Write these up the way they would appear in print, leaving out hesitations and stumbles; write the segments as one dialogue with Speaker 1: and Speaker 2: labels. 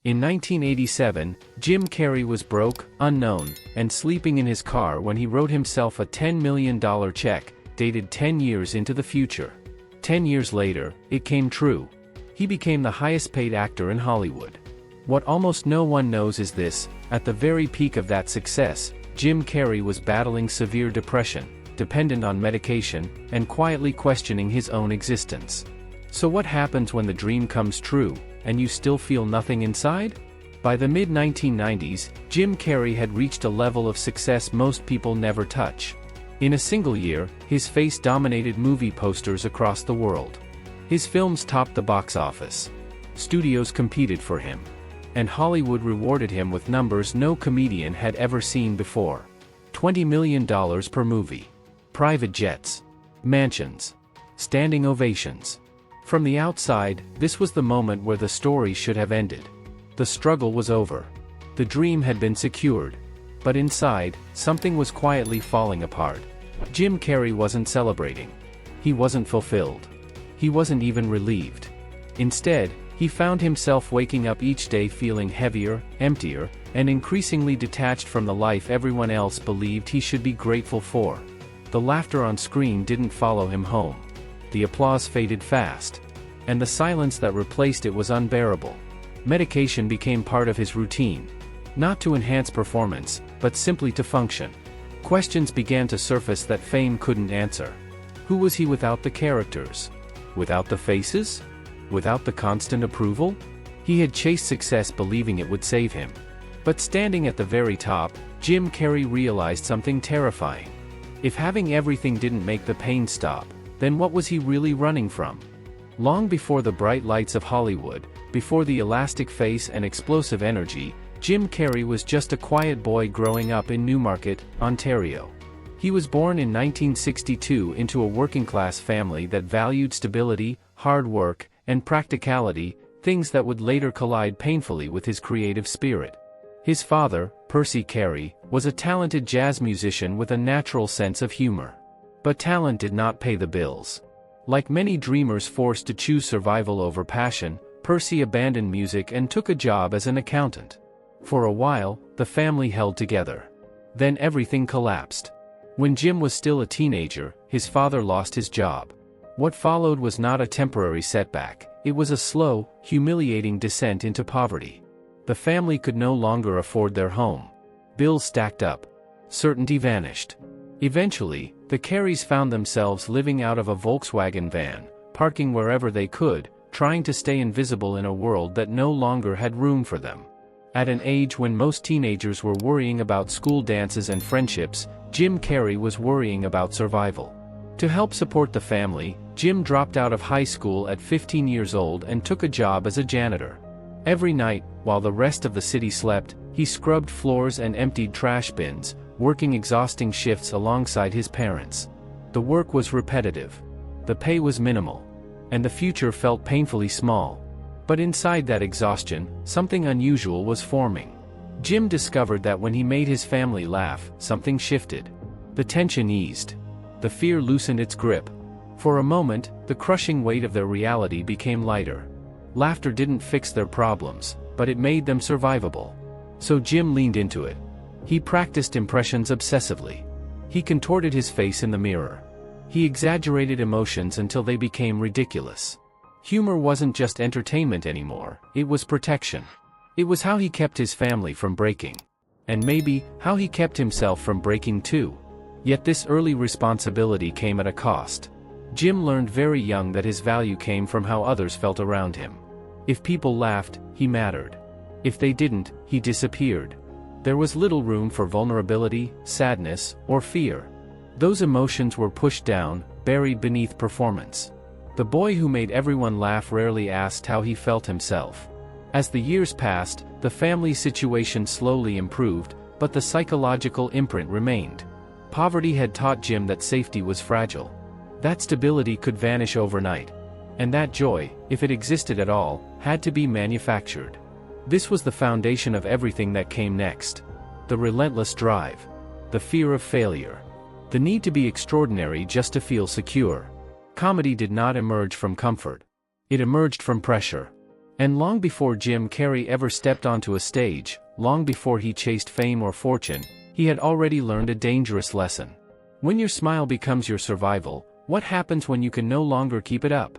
Speaker 1: In 1987, Jim Carrey was broke, unknown, and sleeping in his car when he wrote himself a $10 million check, dated 10 years into the future. 10 years later, it came true. He became the highest-paid actor in Hollywood. What almost no one knows is this: at the very peak of that success, Jim Carrey was battling severe depression, dependent on medication, and quietly questioning his own existence. So what happens when the dream comes true, and you still feel nothing inside? By the mid-1990s, Jim Carrey had reached a level of success most people never touch. In a single year, his face dominated movie posters across the world. His films topped the box office. Studios competed for him. And Hollywood rewarded him with numbers no comedian had ever seen before. $20 million per movie. Private jets. Mansions. Standing ovations. From the outside, this was the moment where the story should have ended. The struggle was over. The dream had been secured. But inside, something was quietly falling apart. Jim Carrey wasn't celebrating. He wasn't fulfilled. He wasn't even relieved. Instead, he found himself waking up each day feeling heavier, emptier, and increasingly detached from the life everyone else believed he should be grateful for. The laughter on screen didn't follow him home. The applause faded fast. And the silence that replaced it was unbearable. Medication became part of his routine. Not to enhance performance, but simply to function. Questions began to surface that fame couldn't answer. Who was he without the characters? Without the faces? Without the constant approval? He had chased success believing it would save him. But standing at the very top, Jim Carrey realized something terrifying. If having everything didn't make the pain stop, then what was he really running from? Long before the bright lights of Hollywood, before the elastic face and explosive energy, Jim Carrey was just a quiet boy growing up in Newmarket, Ontario. He was born in 1962 into a working-class family that valued stability, hard work, and practicality, things that would later collide painfully with his creative spirit. His father, Percy Carey, was a talented jazz musician with a natural sense of humor. But talent did not pay the bills. Like many dreamers forced to choose survival over passion, Percy abandoned music and took a job as an accountant. For a while, the family held together. Then everything collapsed. When Jim was still a teenager, his father lost his job. What followed was not a temporary setback, it was a slow, humiliating descent into poverty. The family could no longer afford their home. Bills stacked up. Certainty vanished. Eventually, the Careys found themselves living out of a Volkswagen van, parking wherever they could, trying to stay invisible in a world that no longer had room for them. At an age when most teenagers were worrying about school dances and friendships, Jim Carrey was worrying about survival. To help support the family, Jim dropped out of high school at 15 years old and took a job as a janitor. Every night, while the rest of the city slept, he scrubbed floors and emptied trash bins, working exhausting shifts alongside his parents. The work was repetitive. The pay was minimal. And the future felt painfully small. But inside that exhaustion, something unusual was forming. Jim discovered that when he made his family laugh, something shifted. The tension eased. The fear loosened its grip. For a moment, the crushing weight of their reality became lighter. Laughter didn't fix their problems, but it made them survivable. So Jim leaned into it. He practiced impressions obsessively. He contorted his face in the mirror. He exaggerated emotions until they became ridiculous. Humor wasn't just entertainment anymore, it was protection. It was how he kept his family from breaking. And maybe, how he kept himself from breaking too. Yet this early responsibility came at a cost. Jim learned very young that his value came from how others felt around him. If people laughed, he mattered. If they didn't, he disappeared. There was little room for vulnerability, sadness, or fear. Those emotions were pushed down, buried beneath performance. The boy who made everyone laugh rarely asked how he felt himself. As the years passed, the family situation slowly improved, but the psychological imprint remained. Poverty had taught Jim that safety was fragile. That stability could vanish overnight. And that joy, if it existed at all, had to be manufactured. This was the foundation of everything that came next. The relentless drive. The fear of failure. The need to be extraordinary just to feel secure. Comedy did not emerge from comfort. It emerged from pressure. And long before Jim Carrey ever stepped onto a stage, long before he chased fame or fortune, he had already learned a dangerous lesson. When your smile becomes your survival, what happens when you can no longer keep it up?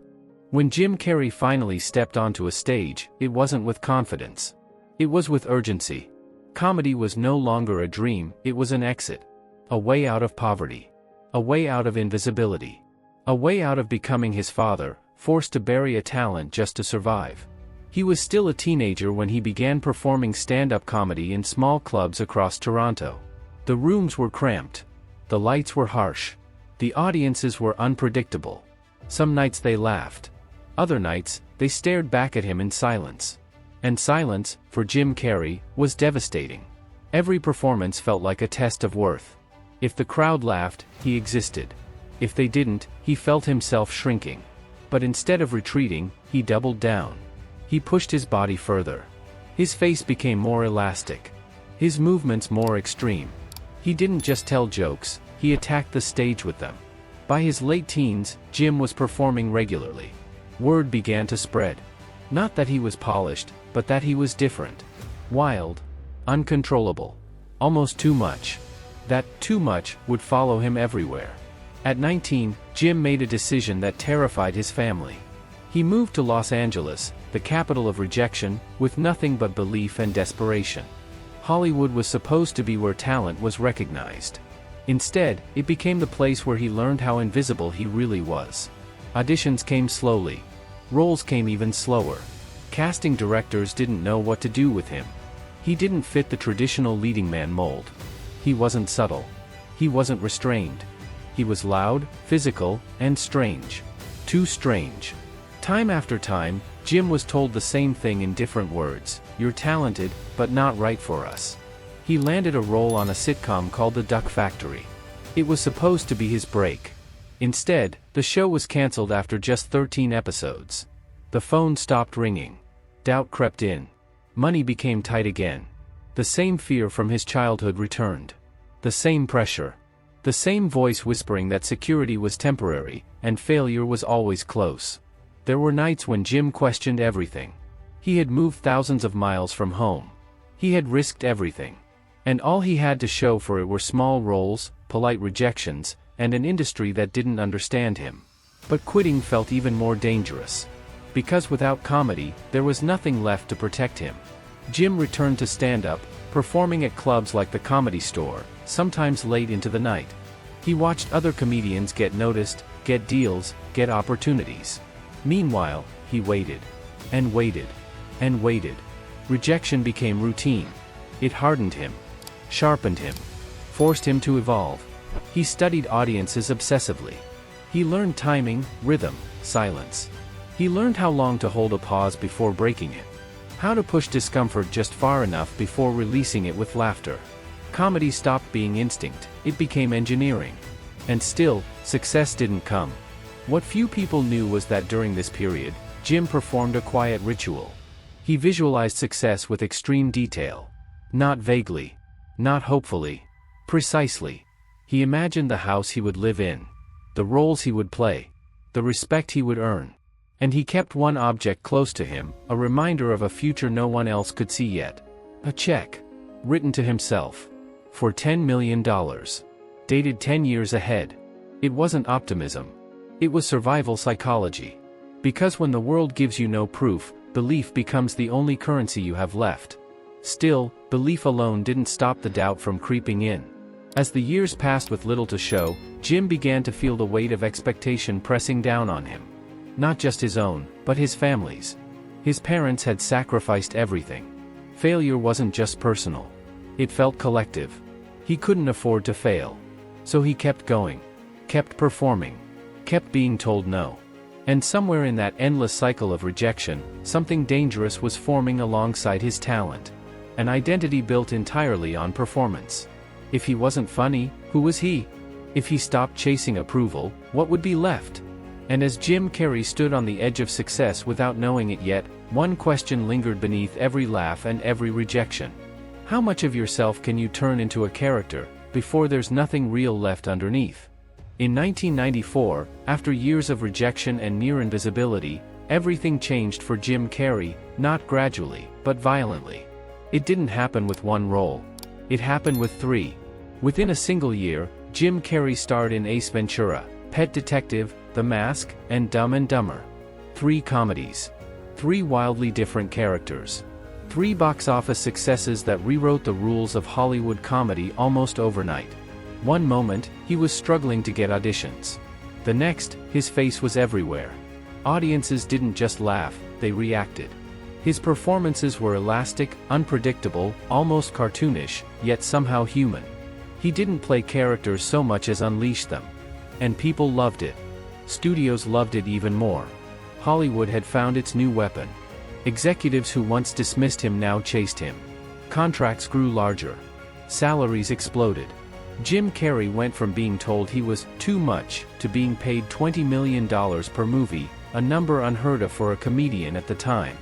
Speaker 1: When Jim Carrey finally stepped onto a stage, it wasn't with confidence. It was with urgency. Comedy was no longer a dream, it was an exit. A way out of poverty. A way out of invisibility. A way out of becoming his father, forced to bury a talent just to survive. He was still a teenager when he began performing stand-up comedy in small clubs across Toronto. The rooms were cramped. The lights were harsh. The audiences were unpredictable. Some nights they laughed. Other nights, they stared back at him in silence. And silence, for Jim Carrey, was devastating. Every performance felt like a test of worth. If the crowd laughed, he existed. If they didn't, he felt himself shrinking. But instead of retreating, he doubled down. He pushed his body further. His face became more elastic. His movements more extreme. He didn't just tell jokes, he attacked the stage with them. By his late teens, Jim was performing regularly. Word began to spread. Not that he was polished, but that he was different. Wild. Uncontrollable. Almost too much. That too much would follow him everywhere. At 19, Jim made a decision that terrified his family. He moved to Los Angeles, the capital of rejection, with nothing but belief and desperation. Hollywood was supposed to be where talent was recognized. Instead, it became the place where he learned how invisible he really was. Auditions came slowly. Roles came even slower. Casting directors didn't know what to do with him. He didn't fit the traditional leading man mold. He wasn't subtle. He wasn't restrained. He was loud, physical, and strange. Too strange. Time after time, Jim was told the same thing in different words: "You're talented, but not right for us." He landed a role on a sitcom called The Duck Factory. It was supposed to be his break. Instead, the show was canceled after just 13 episodes. The phone stopped ringing. Doubt crept in. Money became tight again. The same fear from his childhood returned. The same pressure. The same voice whispering that security was temporary, and failure was always close. There were nights when Jim questioned everything. He had moved thousands of miles from home. He had risked everything. And all he had to show for it were small roles, polite rejections, and an industry that didn't understand him. But quitting felt even more dangerous. Because without comedy, there was nothing left to protect him. Jim returned to stand-up, performing at clubs like the Comedy Store, sometimes late into the night. He watched other comedians get noticed, get deals, get opportunities. Meanwhile, he waited. And waited. And waited. Rejection became routine. It hardened him. Sharpened him. Forced him to evolve. He studied audiences obsessively. He learned timing, rhythm, silence. He learned how long to hold a pause before breaking it. How to push discomfort just far enough before releasing it with laughter. Comedy stopped being instinct, it became engineering. And still, success didn't come. What few people knew was that during this period, Jim performed a quiet ritual. He visualized success with extreme detail. Not vaguely. Not hopefully. Precisely. He imagined the house he would live in. The roles he would play. The respect he would earn. And he kept one object close to him, a reminder of a future no one else could see yet. A check. Written to himself. For $10 million. Dated 10 years ahead. It wasn't optimism. It was survival psychology. Because when the world gives you no proof, belief becomes the only currency you have left. Still, belief alone didn't stop the doubt from creeping in. As the years passed with little to show, Jim began to feel the weight of expectation pressing down on him. Not just his own, but his family's. His parents had sacrificed everything. Failure wasn't just personal. It felt collective. He couldn't afford to fail. So he kept going. Kept performing. Kept being told no. And somewhere in that endless cycle of rejection, something dangerous was forming alongside his talent. An identity built entirely on performance. If he wasn't funny, who was he? If he stopped chasing approval, what would be left? And as Jim Carrey stood on the edge of success without knowing it yet, one question lingered beneath every laugh and every rejection. How much of yourself can you turn into a character, before there's nothing real left underneath? In 1994, after years of rejection and near invisibility, Everything changed for Jim Carrey, not gradually, but violently. It didn't happen with one role. It happened with 3. Within a single year, Jim Carrey starred in Ace Ventura, Pet Detective, The Mask, and Dumb and Dumber. 3 comedies. 3 wildly different characters. 3 box office successes that rewrote the rules of Hollywood comedy almost overnight. One moment, he was struggling to get auditions. The next, his face was everywhere. Audiences didn't just laugh, they reacted. His performances were elastic, unpredictable, almost cartoonish, yet somehow human. He didn't play characters so much as unleash them. And people loved it. Studios loved it even more. Hollywood had found its new weapon. Executives who once dismissed him now chased him. Contracts grew larger. Salaries exploded. Jim Carrey went from being told he was too much to being paid $20 million per movie, a number unheard of for a comedian at the time.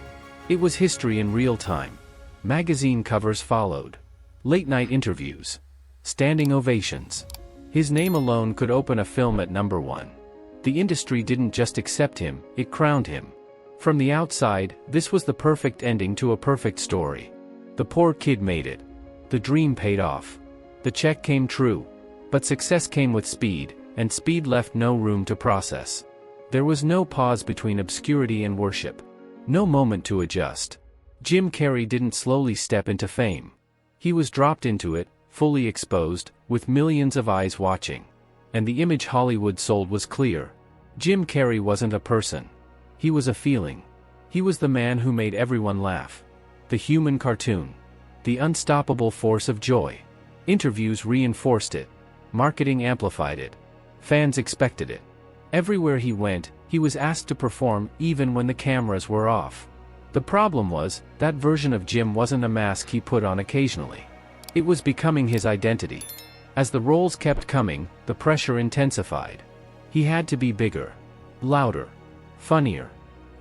Speaker 1: It was history in real time. Magazine covers followed. Late-night interviews. Standing ovations. His name alone could open a film at number 1. The industry didn't just accept him, it crowned him. From the outside, this was the perfect ending to a perfect story. The poor kid made it. The dream paid off. The check came true. But success came with speed, and speed left no room to process. There was no pause between obscurity and worship. No moment to adjust. Jim Carrey didn't slowly step into fame. He was dropped into it, fully exposed, with millions of eyes watching. And the image Hollywood sold was clear. Jim Carrey wasn't a person. He was a feeling. He was the man who made everyone laugh. The human cartoon. The unstoppable force of joy. Interviews reinforced it. Marketing amplified it. Fans expected it. Everywhere he went, he was asked to perform even when the cameras were off. The problem was, that version of Jim wasn't a mask he put on occasionally. It was becoming his identity. As the roles kept coming, the pressure intensified. He had to be bigger. Louder. Funnier.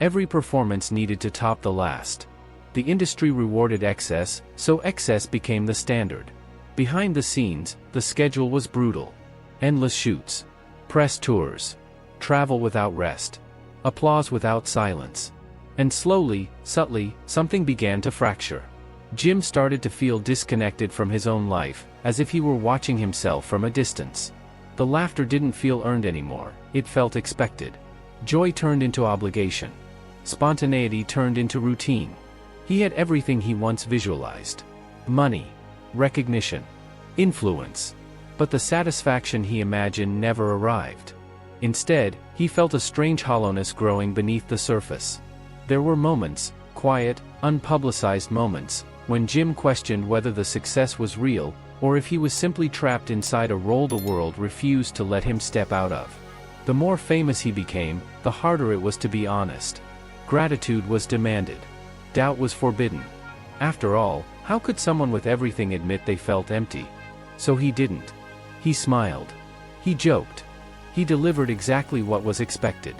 Speaker 1: Every performance needed to top the last. The industry rewarded excess, so excess became the standard. Behind the scenes, the schedule was brutal. Endless shoots. Press tours. Travel without rest. Applause without silence. And slowly, subtly, something began to fracture. Jim started to feel disconnected from his own life, as if he were watching himself from a distance. The laughter didn't feel earned anymore, it felt expected. Joy turned into obligation. Spontaneity turned into routine. He had everything he once visualized. Money. Recognition. Influence. But the satisfaction he imagined never arrived. Instead, he felt a strange hollowness growing beneath the surface. There were moments, quiet, unpublicized moments, when Jim questioned whether the success was real, or if he was simply trapped inside a role the world refused to let him step out of. The more famous he became, the harder it was to be honest. Gratitude was demanded. Doubt was forbidden. After all, how could someone with everything admit they felt empty? So he didn't. He smiled. He joked. He delivered exactly what was expected.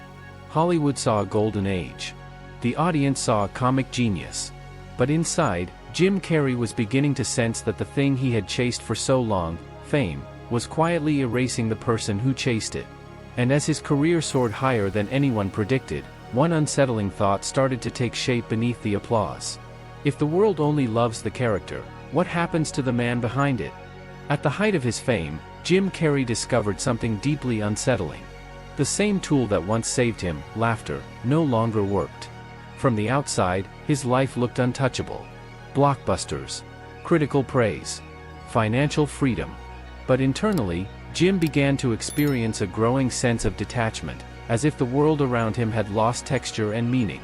Speaker 1: Hollywood saw a golden age. The audience saw a comic genius. But inside, Jim Carrey was beginning to sense that the thing he had chased for so long, fame, was quietly erasing the person who chased it. And as his career soared higher than anyone predicted, one unsettling thought started to take shape beneath the applause. If the world only loves the character, what happens to the man behind it? At the height of his fame, Jim Carrey discovered something deeply unsettling. The same tool that once saved him, laughter, no longer worked. From the outside, his life looked untouchable. Blockbusters. Critical praise. Financial freedom. But internally, Jim began to experience a growing sense of detachment, as if the world around him had lost texture and meaning.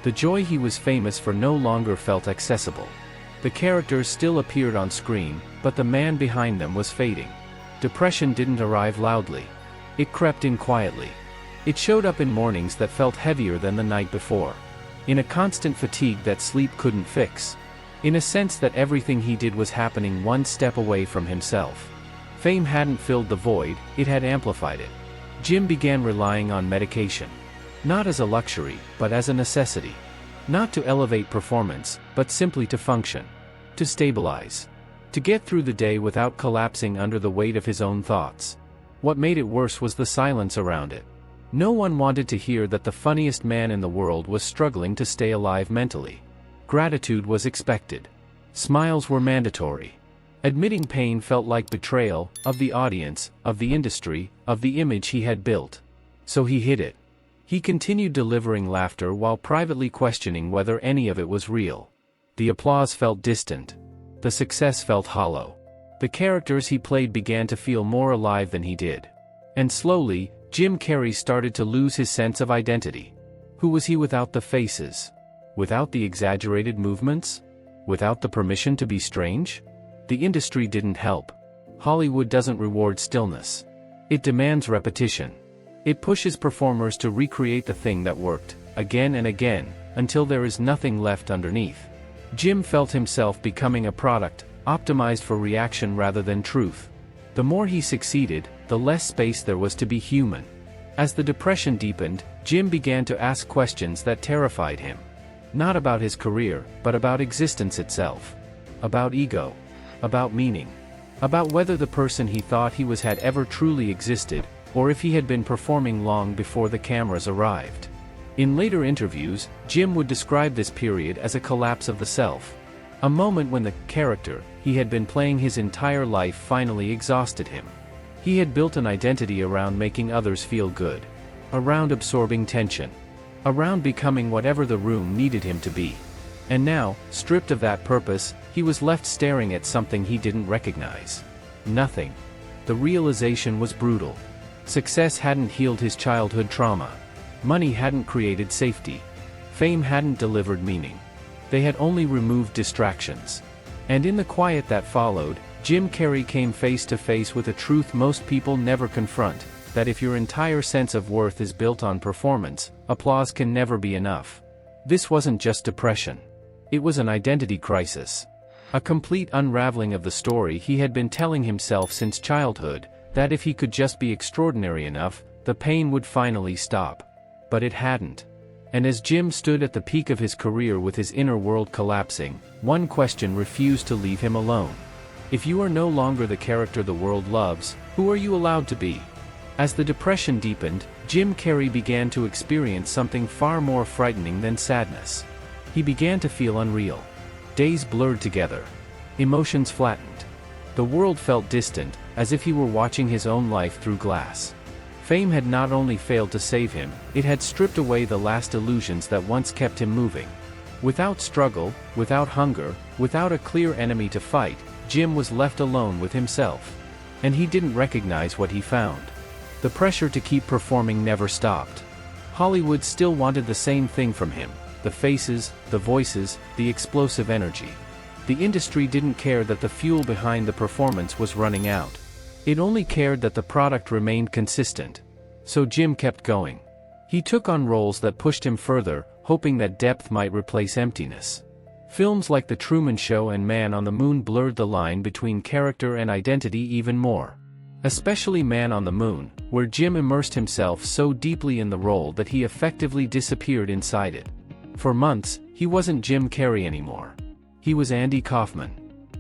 Speaker 1: The joy he was famous for no longer felt accessible. The characters still appeared on screen, but the man behind them was fading. Depression didn't arrive loudly. It crept in quietly. It showed up in mornings that felt heavier than the night before. In a constant fatigue that sleep couldn't fix. In a sense that everything he did was happening one step away from himself. Fame hadn't filled the void, it had amplified it. Jim began relying on medication. Not as a luxury, but as a necessity. Not to elevate performance, but simply to function. To stabilize. To get through the day without collapsing under the weight of his own thoughts. What made it worse was the silence around it. No one wanted to hear that the funniest man in the world was struggling to stay alive mentally. Gratitude was expected. Smiles were mandatory. Admitting pain felt like betrayal, of the audience, of the industry, of the image he had built. So he hid it. He continued delivering laughter while privately questioning whether any of it was real. The applause felt distant. The success felt hollow. The characters he played began to feel more alive than he did. And slowly, Jim Carrey started to lose his sense of identity. Who was he without the faces? Without the exaggerated movements? Without the permission to be strange? The industry didn't help. Hollywood doesn't reward stillness. It demands repetition. It pushes performers to recreate the thing that worked, again and again, until there is nothing left underneath. Jim felt himself becoming a product, optimized for reaction rather than truth. The more he succeeded, the less space there was to be human. As the depression deepened, Jim began to ask questions that terrified him. Not about his career, but about existence itself. About ego. About meaning. About whether the person he thought he was had ever truly existed, or if he had been performing long before the cameras arrived. In later interviews, Jim would describe this period as a collapse of the self. A moment when the character he had been playing his entire life finally exhausted him. He had built an identity around making others feel good. Around absorbing tension. Around becoming whatever the room needed him to be. And now, stripped of that purpose, he was left staring at something he didn't recognize. Nothing. The realization was brutal. Success hadn't healed his childhood trauma. Money hadn't created safety. Fame hadn't delivered meaning. They had only removed distractions. And in the quiet that followed, Jim Carrey came face to face with a truth most people never confront, that if your entire sense of worth is built on performance, applause can never be enough. This wasn't just depression. It was an identity crisis. A complete unraveling of the story he had been telling himself since childhood, that if he could just be extraordinary enough, the pain would finally stop. But it hadn't. And as Jim stood at the peak of his career with his inner world collapsing, one question refused to leave him alone. If you are no longer the character the world loves, who are you allowed to be? As the depression deepened, Jim Carrey began to experience something far more frightening than sadness. He began to feel unreal. Days blurred together. Emotions flattened. The world felt distant, as if he were watching his own life through glass. Fame had not only failed to save him, it had stripped away the last illusions that once kept him moving. Without struggle, without hunger, without a clear enemy to fight, Jim was left alone with himself. And he didn't recognize what he found. The pressure to keep performing never stopped. Hollywood still wanted the same thing from him: the faces, the voices, the explosive energy. The industry didn't care that the fuel behind the performance was running out. It only cared that the product remained consistent. So Jim kept going. He took on roles that pushed him further, hoping that depth might replace emptiness. Films like The Truman Show and Man on the Moon blurred the line between character and identity even more. Especially Man on the Moon, where Jim immersed himself so deeply in the role that he effectively disappeared inside it. For months, he wasn't Jim Carrey anymore. He was Andy Kaufman.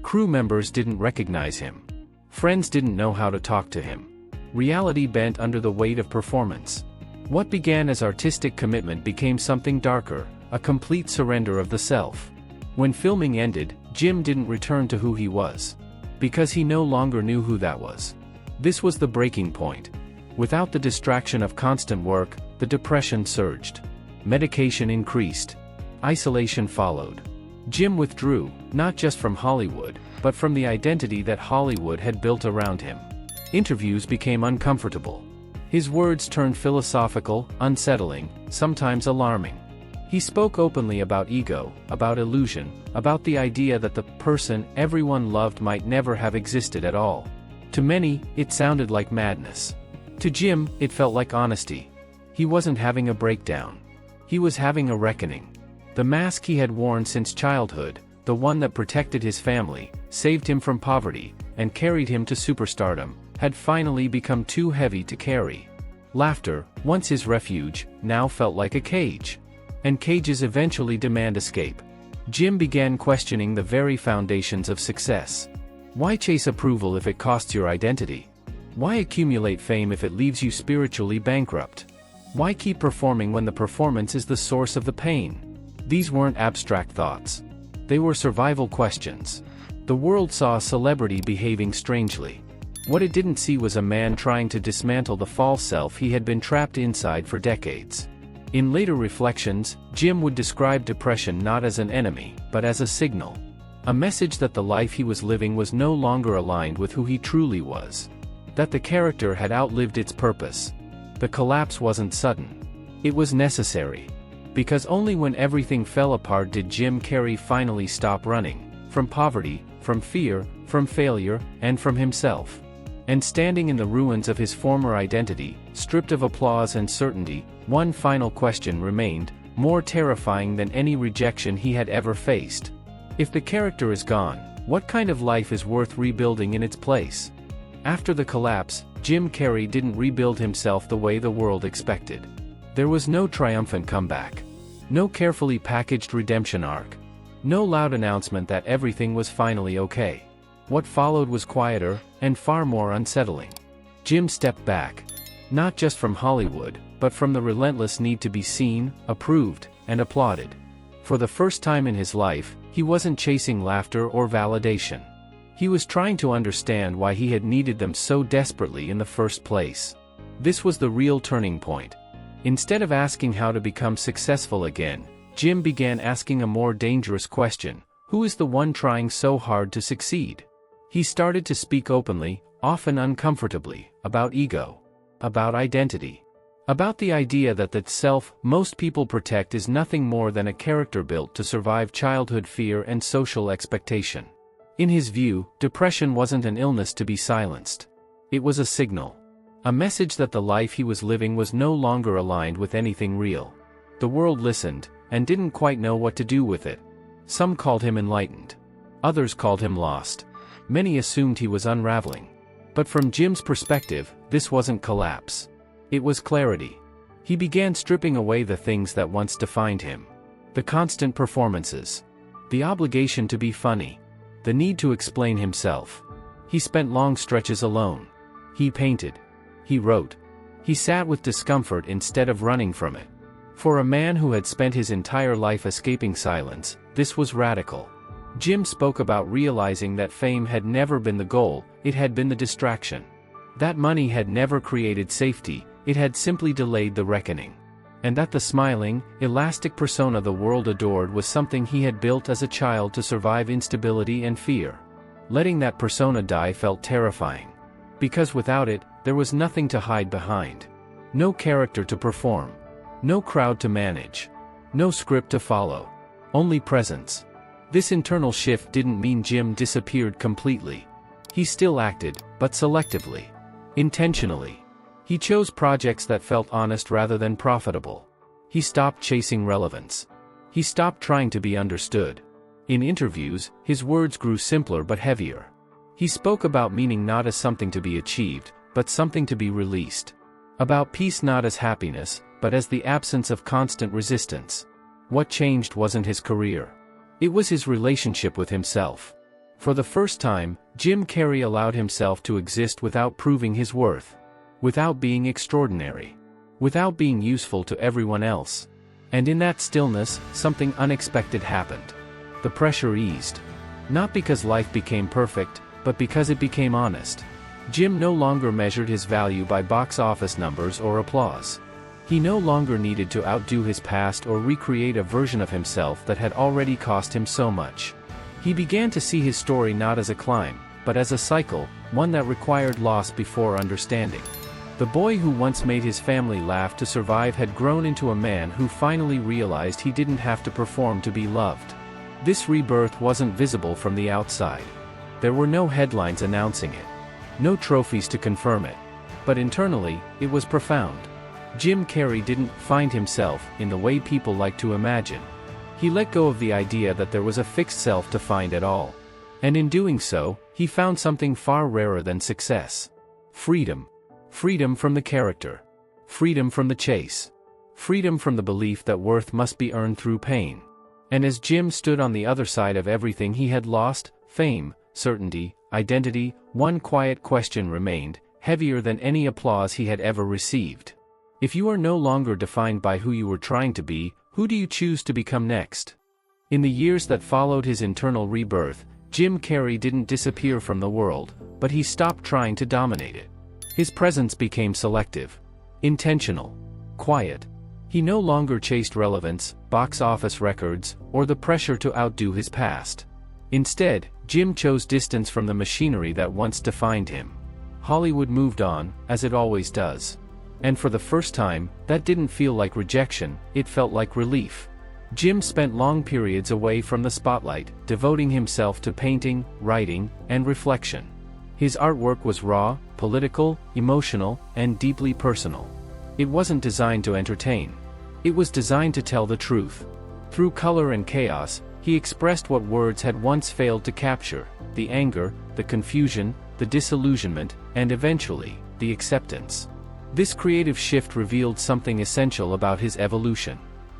Speaker 1: Crew members didn't recognize him. Friends didn't know how to talk to him. Reality bent under the weight of performance. What began as artistic commitment became something darker, a complete surrender of the self. When filming ended, Jim didn't return to who he was. Because he no longer knew who that was. This was the breaking point. Without the distraction of constant work, the depression surged. Medication increased. Isolation followed. Jim withdrew, not just from Hollywood, but from the identity that Hollywood had built around him. Interviews became uncomfortable. His words turned philosophical, unsettling, sometimes alarming. He spoke openly about ego, about illusion, about the idea that the person everyone loved might never have existed at all. To many, it sounded like madness. To Jim, it felt like honesty. He wasn't having a breakdown. He was having a reckoning. The mask he had worn since childhood, the one that protected his family, saved him from poverty, and carried him to superstardom, had finally become too heavy to carry. Laughter, once his refuge, now felt like a cage. And cages eventually demand escape. Jim began questioning the very foundations of success. Why chase approval if it costs your identity? Why accumulate fame if it leaves you spiritually bankrupt? Why keep performing when the performance is the source of the pain? These weren't abstract thoughts. They were survival questions. The world saw a celebrity behaving strangely. What it didn't see was a man trying to dismantle the false self he had been trapped inside for decades. In later reflections, Jim would describe depression not as an enemy, but as a signal. A message that the life he was living was no longer aligned with who he truly was. That the character had outlived its purpose. The collapse wasn't sudden. It was necessary. Because only when everything fell apart did Jim Carrey finally stop running, from poverty, from fear, from failure, and from himself. And standing in the ruins of his former identity, stripped of applause and certainty, one final question remained, more terrifying than any rejection he had ever faced. If the character is gone, what kind of life is worth rebuilding in its place? After the collapse, Jim Carrey didn't rebuild himself the way the world expected. There was no triumphant comeback. No carefully packaged redemption arc. No loud announcement that everything was finally okay. What followed was quieter, and far more unsettling. Jim stepped back. Not just from Hollywood, but from the relentless need to be seen, approved, and applauded. For the first time in his life, he wasn't chasing laughter or validation. He was trying to understand why he had needed them so desperately in the first place. This was the real turning point. Instead of asking how to become successful again, Jim began asking a more dangerous question: who is the one trying so hard to succeed? He started to speak openly, often uncomfortably, about ego. About identity. About the idea that the self most people protect is nothing more than a character built to survive childhood fear and social expectation. In his view, depression wasn't an illness to be silenced. It was a signal. A message that the life he was living was no longer aligned with anything real. The world listened, and didn't quite know what to do with it. Some called him enlightened. Others called him lost. Many assumed he was unraveling. But from Jim's perspective, this wasn't collapse. It was clarity. He began stripping away the things that once defined him. The constant performances. The obligation to be funny. The need to explain himself. He spent long stretches alone. He painted. He wrote. He sat with discomfort instead of running from it. For a man who had spent his entire life escaping silence, this was radical. Jim spoke about realizing that fame had never been the goal, it had been the distraction. That money had never created safety, it had simply delayed the reckoning. And that the smiling, elastic persona the world adored was something he had built as a child to survive instability and fear. Letting that persona die felt terrifying. Because without it, there was nothing to hide behind. No character to perform. No crowd to manage. No script to follow. Only presence. This internal shift didn't mean Jim disappeared completely. He still acted, but selectively. Intentionally. He chose projects that felt honest rather than profitable. He stopped chasing relevance. He stopped trying to be understood. In interviews, his words grew simpler but heavier. He spoke about meaning not as something to be achieved, but something to be released. About peace not as happiness, but as the absence of constant resistance. What changed wasn't his career. It was his relationship with himself. For the first time, Jim Carrey allowed himself to exist without proving his worth. Without being extraordinary. Without being useful to everyone else. And in that stillness, something unexpected happened. The pressure eased. Not because life became perfect, but because it became honest. Jim no longer measured his value by box office numbers or applause. He no longer needed to outdo his past or recreate a version of himself that had already cost him so much. He began to see his story not as a climb, but as a cycle, one that required loss before understanding. The boy who once made his family laugh to survive had grown into a man who finally realized he didn't have to perform to be loved. This rebirth wasn't visible from the outside. There were no headlines announcing it. No trophies to confirm it. But internally, it was profound. Jim Carrey didn't find himself in the way people like to imagine. He let go of the idea that there was a fixed self to find at all. And in doing so, he found something far rarer than success. Freedom. Freedom from the character. Freedom from the chase. Freedom from the belief that worth must be earned through pain. And as Jim stood on the other side of everything he had lost, fame, certainty, identity, one quiet question remained, heavier than any applause he had ever received. If you are no longer defined by who you were trying to be, who do you choose to become next? In the years that followed his internal rebirth, Jim Carrey didn't disappear from the world, but he stopped trying to dominate it. His presence became selective, intentional, quiet. He no longer chased relevance, box office records, or the pressure to outdo his past. Instead, Jim chose distance from the machinery that once defined him. Hollywood moved on, as it always does. And for the first time, that didn't feel like rejection, it felt like relief. Jim spent long periods away from the spotlight, devoting himself to painting, writing, and reflection. His artwork was raw, political, emotional, and deeply personal. It wasn't designed to entertain. It was designed to tell the truth. Through color and chaos, he expressed what words had once failed to capture: the anger, the confusion, the disillusionment, and eventually, the acceptance. This creative shift revealed something essential about his evolution.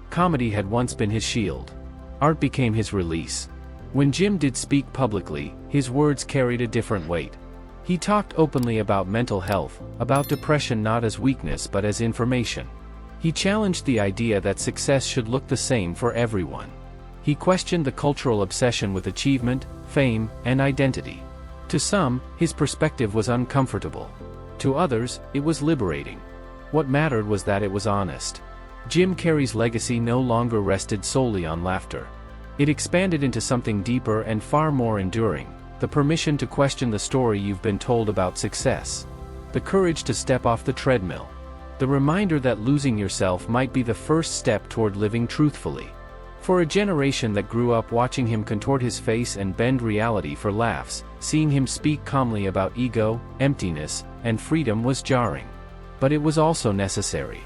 Speaker 1: Comedy had once been his shield. Art became his release. When Jim did speak publicly, his words carried a different weight. He talked openly about mental health, about depression not as weakness but as information. He challenged the idea that success should look the same for everyone. He questioned the cultural obsession with achievement, fame, and identity. To some, his perspective was uncomfortable. To others, it was liberating. What mattered was that it was honest. Jim Carrey's legacy no longer rested solely on laughter. It expanded into something deeper and far more enduring: the permission to question the story you've been told about success. The courage to step off the treadmill. The reminder that losing yourself might be the first step toward living truthfully. For a generation that grew up watching him contort his face and bend reality for laughs, seeing him speak calmly about ego, emptiness, and freedom was jarring. But it was also necessary.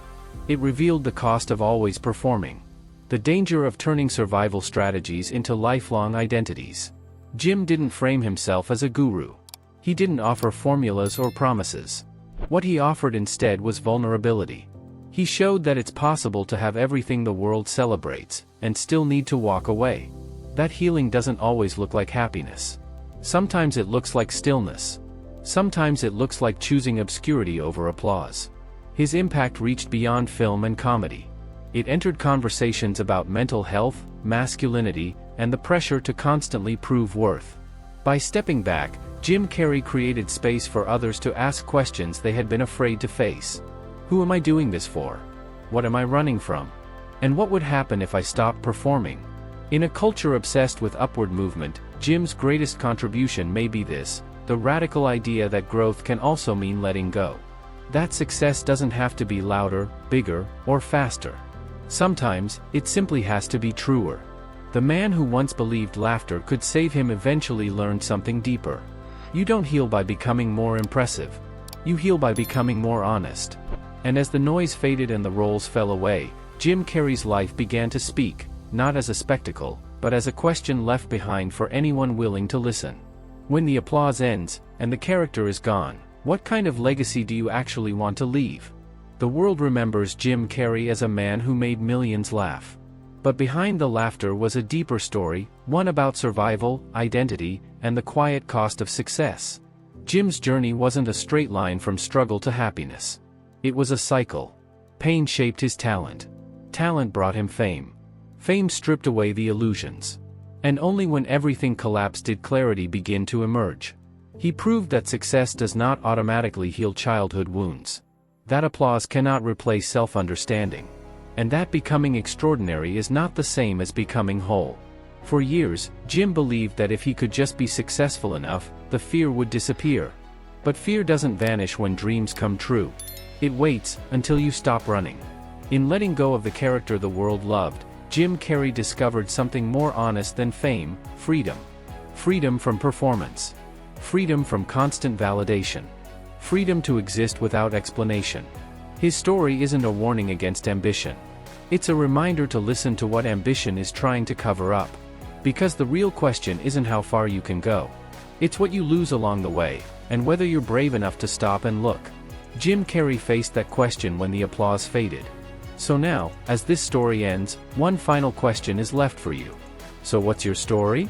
Speaker 1: It revealed the cost of always performing. The danger of turning survival strategies into lifelong identities. Jim didn't frame himself as a guru. He didn't offer formulas or promises. What he offered instead was vulnerability. He showed that it's possible to have everything the world celebrates, and still need to walk away. That healing doesn't always look like happiness. Sometimes it looks like stillness. Sometimes it looks like choosing obscurity over applause. His impact reached beyond film and comedy. It entered conversations about mental health, masculinity, and the pressure to constantly prove worth. By stepping back, Jim Carrey created space for others to ask questions they had been afraid to face. Who am I doing this for? What am I running from? And what would happen if I stopped performing? In a culture obsessed with upward movement, Jim's greatest contribution may be this: the radical idea that growth can also mean letting go. That success doesn't have to be louder, bigger, or faster. Sometimes, it simply has to be truer. The man who once believed laughter could save him eventually learned something deeper. You don't heal by becoming more impressive. You heal by becoming more honest. And as the noise faded and the roles fell away, Jim Carrey's life began to speak, not as a spectacle, but as a question left behind for anyone willing to listen. When the applause ends, and the character is gone, what kind of legacy do you actually want to leave? The world remembers Jim Carrey as a man who made millions laugh. But behind the laughter was a deeper story, one about survival, identity, and the quiet cost of success. Jim's journey wasn't a straight line from struggle to happiness. It was a cycle. Pain shaped his talent. Talent brought him fame. Fame stripped away the illusions. And only when everything collapsed did clarity begin to emerge. He proved that success does not automatically heal childhood wounds. That applause cannot replace self-understanding. And that becoming extraordinary is not the same as becoming whole. For years, Jim believed that if he could just be successful enough, the fear would disappear. But fear doesn't vanish when dreams come true. It waits until you stop running. In letting go of the character the world loved, Jim Carrey discovered something more honest than fame: freedom. Freedom from performance. Freedom from constant validation. Freedom to exist without explanation. His story isn't a warning against ambition. It's a reminder to listen to what ambition is trying to cover up. Because the real question isn't how far you can go. It's what you lose along the way, and whether you're brave enough to stop and look. Jim Carrey faced that question when the applause faded. So now, as this story ends, one final question is left for you. So what's your story?